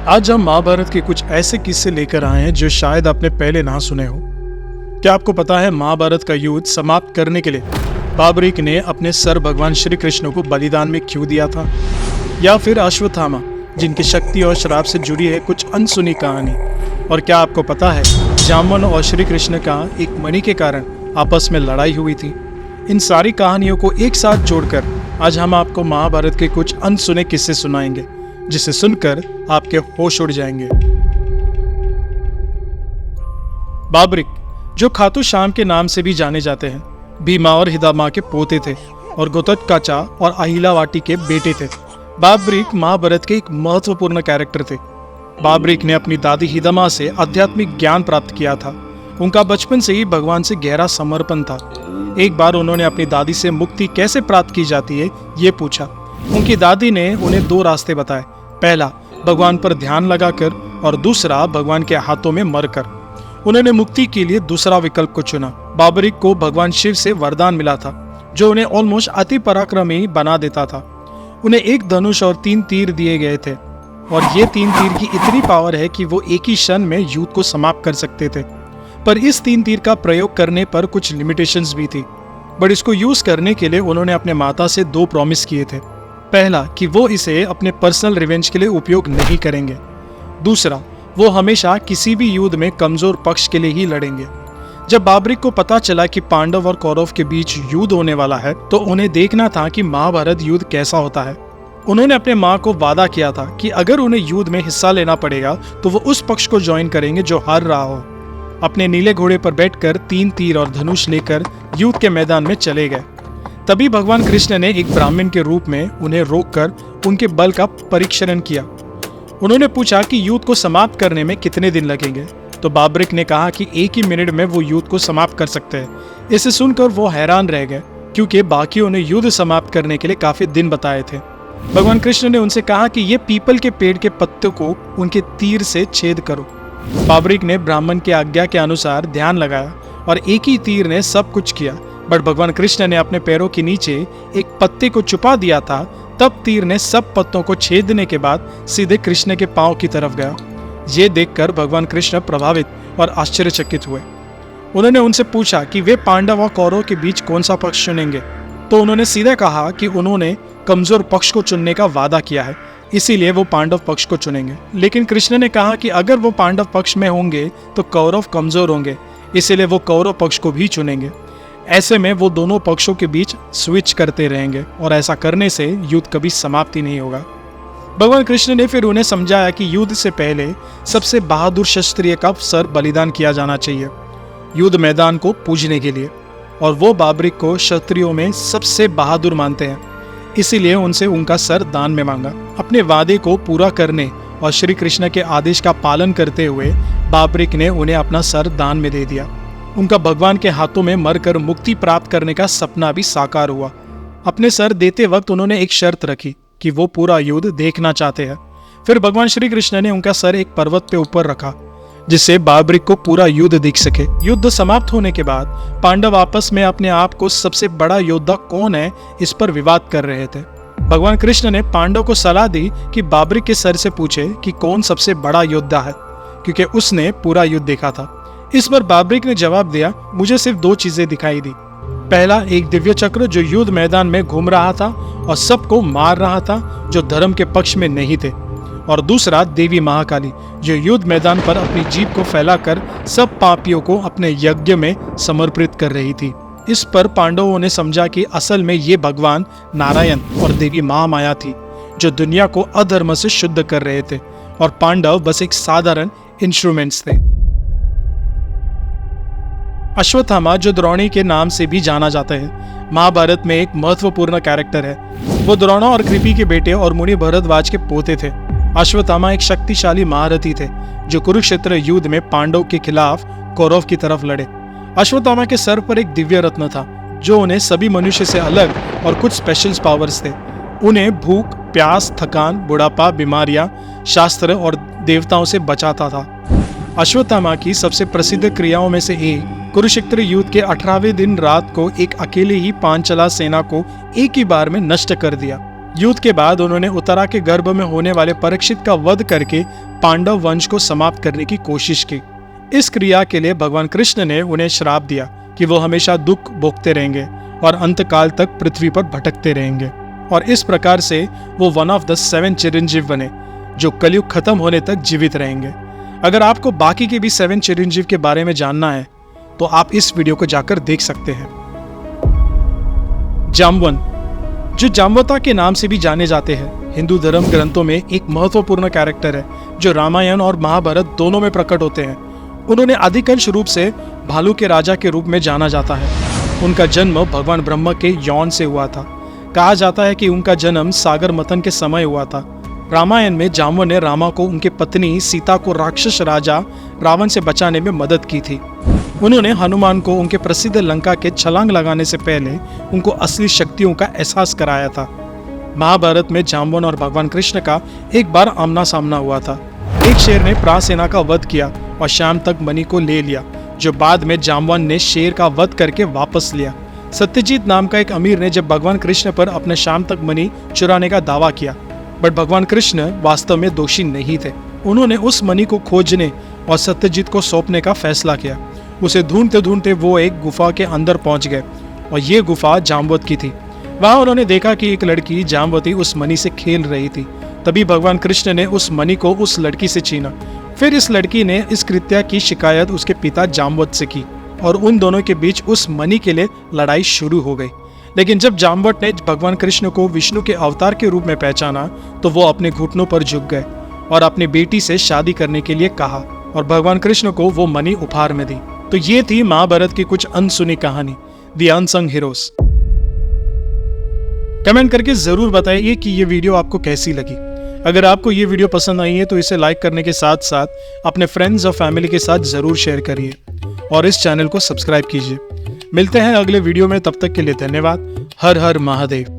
आज हम महाभारत के कुछ ऐसे किस्से लेकर आए हैं जो शायद आपने पहले ना सुने हो। क्या आपको पता है महाभारत का युद्ध समाप्त करने के लिए बाबरिक ने अपने सर भगवान श्री कृष्ण को बलिदान में क्यों दिया था? या फिर अश्वत्थामा, जिनकी शक्ति और श्राप से जुड़ी है कुछ अनसुनी कहानी। और क्या आपको पता है जामवन और श्री कृष्ण का एक मणि के कारण आपस में लड़ाई हुई थी? इन सारी कहानियों को एक साथ जोड़कर आज हम आपको महाभारत के कुछ अनसुने किस्से सुनाएंगे, जिसे सुनकर आपके होश उड़ जाएंगे। बाबरिक, जो खातू श्याम के नाम से भी जाने जाते हैं, भीमा और हिदामा के पोते थे और घटोत्कचा और अहिलावती के बेटे थे। बाबरिक महाभारत के एक महत्वपूर्ण कैरेक्टर थे। बाबरिक ने अपनी दादी हिदामा से आध्यात्मिक ज्ञान प्राप्त किया था। उनका बचपन से ही भगवान से गहरा समर्पण था। एक बार उन्होंने अपनी दादी से मुक्ति कैसे प्राप्त की जाती है ये पूछा। उनकी दादी ने उन्हें दो रास्ते बताए, पहला भगवान पर ध्यान लगाकर और दूसरा भगवान के हाथों में मरकर। उन्होंने मुक्ति के लिए दूसरा विकल्प को चुना। बाबरिक को भगवान शिव से वरदान मिला था जो उन्हें ऑलमोस्ट अति पराक्रमी बना देता था। उन्हें एक धनुष और 3 तीर दिए गए थे और ये 3 तीर की इतनी पावर है कि वो एक ही क्षण में युद्ध को समाप्त कर सकते थे। पर इस 3 तीर का प्रयोग करने पर कुछ लिमिटेशंस भी थी। बट इसको यूज करने के लिए उन्होंने अपने माता से 2 प्रॉमिस किए थे। पहला कि वो इसे अपने पर्सनल रिवेंज के लिए उपयोग नहीं करेंगे। दूसरा, वो हमेशा किसी भी युद्ध में कमजोर पक्ष के लिए ही लड़ेंगे। जब बाबरिक को पता चला कि पांडव और कौरव के बीच युद्ध होने वाला है तो उन्हें देखना था कि महाभारत युद्ध कैसा होता है। उन्होंने अपने माँ को वादा किया था कि अगर उन्हें युद्ध में हिस्सा लेना पड़ेगा तो वो उस पक्ष को ज्वाइन करेंगे जो हार रहा हो। अपने नीले घोड़े पर बैठकर 3 तीर और धनुष लेकर युद्ध के मैदान में चले गए। तभी भगवान कृष्ण ने एक ब्राह्मण के रूप में उन्हें रोककर उनके बल का परीक्षण किया। उन्होंने पूछा कि युद्ध को समाप्त करने में कितने दिन लगेंगे, तो बाबरिक ने कहा कि 1 ही मिनट में वो युद्ध को समाप्त कर सकते हैं। इसे सुनकर वो हैरान रह गए क्योंकि बाकियों ने युद्ध समाप्त करने के लिए काफी दिन बताए थे। भगवान कृष्ण ने उनसे कहा कि ये पीपल के पेड़ के पत्तों को उनके तीर से छेद करो। बाबरिक ने ब्राह्मण की आज्ञा के अनुसार ध्यान लगाया और एक ही तीर ने सब कुछ किया। बट भगवान कृष्ण ने अपने पैरों के नीचे एक पत्ते को छुपा दिया था। तब तीर ने सब पत्तों को छेदने के बाद सीधे कृष्ण के पांव की तरफ गया। ये देखकर भगवान कृष्ण प्रभावित और आश्चर्यचकित हुए। उन्होंने उनसे पूछा कि वे पांडव और कौरव के बीच कौन सा पक्ष चुनेंगे, तो उन्होंने सीधे कहा कि उन्होंने कमजोर पक्ष को चुनने का वादा किया है, इसीलिए वो पांडव पक्ष को चुनेंगे। लेकिन कृष्ण ने कहा कि अगर वो पांडव पक्ष में होंगे तो कौरव कमजोर होंगे, इसीलिए वो कौरव पक्ष को भी चुनेंगे। ऐसे में वो दोनों पक्षों के बीच स्विच करते रहेंगे और ऐसा करने से युद्ध कभी समाप्त ही नहीं होगा। भगवान कृष्ण ने फिर उन्हें समझाया कि युद्ध से पहले सबसे बहादुर क्षत्रिय का सर बलिदान किया जाना चाहिए युद्ध मैदान को पूजने के लिए, और वो बाबरिक को क्षत्रियों में सबसे बहादुर मानते हैं, इसीलिए उनसे उनका सर दान में मांगा। अपने वादे को पूरा करने और श्री कृष्ण के आदेश का पालन करते हुए बाबरिक ने उन्हें अपना सर दान में दे दिया। उनका भगवान के हाथों में मरकर मुक्ति प्राप्त करने का सपना भी साकार हुआ। अपने सर देते वक्त उन्होंने एक शर्त रखी कि वो पूरा युद्ध देखना चाहते हैं। फिर भगवान श्री कृष्ण ने उनका सर एक पर्वत पे ऊपर रखा जिससे बाबरिक को पूरा युद्ध दिख सके। युद्ध समाप्त होने के बाद पांडव आपस में अपने आप को सबसे बड़ा योद्धा कौन है इस पर विवाद कर रहे थे। भगवान कृष्ण ने पांडव को सलाह दी कि बाबरिक के सर से पूछे कि कौन सबसे बड़ा योद्धा है, क्योंकि उसने पूरा युद्ध देखा था। इस पर बाबरिक ने जवाब दिया, मुझे सिर्फ 2 चीजें दिखाई दी। पहला, एक दिव्य चक्र जो युद्ध मैदान में घूम रहा था और सबको मार रहा था जो धर्म के पक्ष में नहीं थे, और दूसरा देवी महाकाली जो युद्ध मैदान पर अपनी जीभ को फैलाकर सब पापियों को अपने यज्ञ में समर्पित कर रही थी। इस पर पांडवों ने समझा कि असल में ये भगवान नारायण और देवी महामाया थी जो दुनिया को अधर्म से शुद्ध कर रहे थे और पांडव बस एक साधारण इंस्ट्रूमेंट्स थे। अश्वत्थामा, जो द्रोणी के नाम से भी जाना जाता है, महाभारत में एक महत्वपूर्ण कैरेक्टर है। वो द्रोण और कृपि के बेटे और मुनि भरद्वाज के पोते थे। अश्वत्थामा एक शक्तिशाली महारथी थे जो कुरुक्षेत्र युद्ध में पांडव के खिलाफ कौरव की तरफ लड़े। अश्वत्थामा के सर पर एक दिव्य रत्न था जो उन्हें सभी मनुष्य से अलग और कुछ स्पेशल पावर्स थे। उन्हें भूख, प्यास, थकान, बुढ़ापा, बीमारियां, शास्त्र और देवताओं से बचाता था। अश्वत्थामा की सबसे प्रसिद्ध क्रियाओं में से एक कुरुक्षेत्र युद्ध के 18वें दिन रात को एक अकेले ही पांचाला सेना को एक ही बार में नष्ट कर दिया। युद्ध के बाद उन्होंने उत्तरा के गर्भ में होने वाले परीक्षित का वध करके पांडव वंश को समाप्त करने की कोशिश की। इस क्रिया के लिए भगवान कृष्ण ने उन्हें श्राप दिया कि वो हमेशा दुख भोगते रहेंगे और अंतकाल तक पृथ्वी पर भटकते रहेंगे, और इस प्रकार से वो वन ऑफ द 7 चिरंजीव बने जो कलयुग खत्म होने तक जीवित रहेंगे। अगर आपको बाकी के भी 7 चिरंजीव के बारे में जानना है तो आप इस वीडियो को जाकर देख सकते हैं। जाम्बवन, जो जाम्बवता के नाम से भी जाने जाते हैं, हिंदू धर्म ग्रंथों में एक महत्वपूर्ण कैरेक्टर है जो रामायण और महाभारत दोनों में प्रकट होते हैं। उन्होंने अधिकांश रूप से भालू के राजा के रूप में जाना जाता है। उनका जन्म भगवान ब्रह्मा के यौन से हुआ था। कहा जाता है कि उनका जन्म सागर मंथन के समय हुआ था। रामायण में जाम्बवन ने रामा को उनकी पत्नी सीता को राक्षस राजा रावण से बचाने में मदद की थी। उन्होंने हनुमान को उनके प्रसिद्ध लंका के छलांग लगाने से पहले उनको असली शक्तियों का एहसास कराया था। महाभारत में जाम्बवन और भगवान कृष्ण का एक बार आमना सामना हुआ था। एक शेर ने प्रासेना का वध किया और श्याम तक मणि को ले लिया, जो बाद में जाम्बवन ने शेर का वध करके वापस लिया। सत्यजीत नाम का एक अमीर ने जब भगवान कृष्ण पर अपने श्याम तक मणि चुराने का दावा किया, बट भगवान कृष्ण वास्तव में दोषी नहीं थे। उन्होंने उस मणि को खोजने और सत्यजीत को सौंपने का फैसला किया। उसे ढूंढते ढूंढते वो एक गुफा के अंदर पहुंच गए और ये गुफा जाम्बवत की थी। वहां उन्होंने देखा कि एक लड़की जाम्बवती उस मणि से खेल रही थी। तभी भगवान कृष्ण ने उस मणि को उस लड़की से छीना। फिर इस लड़की ने इस कृत्या की शिकायत उसके पिता जाम्बवत से की और उन दोनों के बीच उस मणि के लिए लड़ाई शुरू हो गई। लेकिन जब जाम्बवत ने भगवान कृष्ण को विष्णु के अवतार के रूप में पहचाना तो वो अपने घुटनों पर झुक गए और अपनी बेटी से शादी करने के लिए कहा और भगवान कृष्ण को वो मणि उपहार में दी। तो ये थी महाभारत की कुछ अनसुनी कहानी, द अनसंग हीरोज। कमेंट करके जरूर बताइए कि ये वीडियो आपको कैसी लगी। अगर आपको ये वीडियो पसंद आई है तो इसे लाइक करने के साथ साथ अपने फ्रेंड्स और फैमिली के साथ जरूर शेयर करिए और इस चैनल को सब्सक्राइब कीजिए। मिलते हैं अगले वीडियो में, तब तक के लिए धन्यवाद। हर हर महादेव।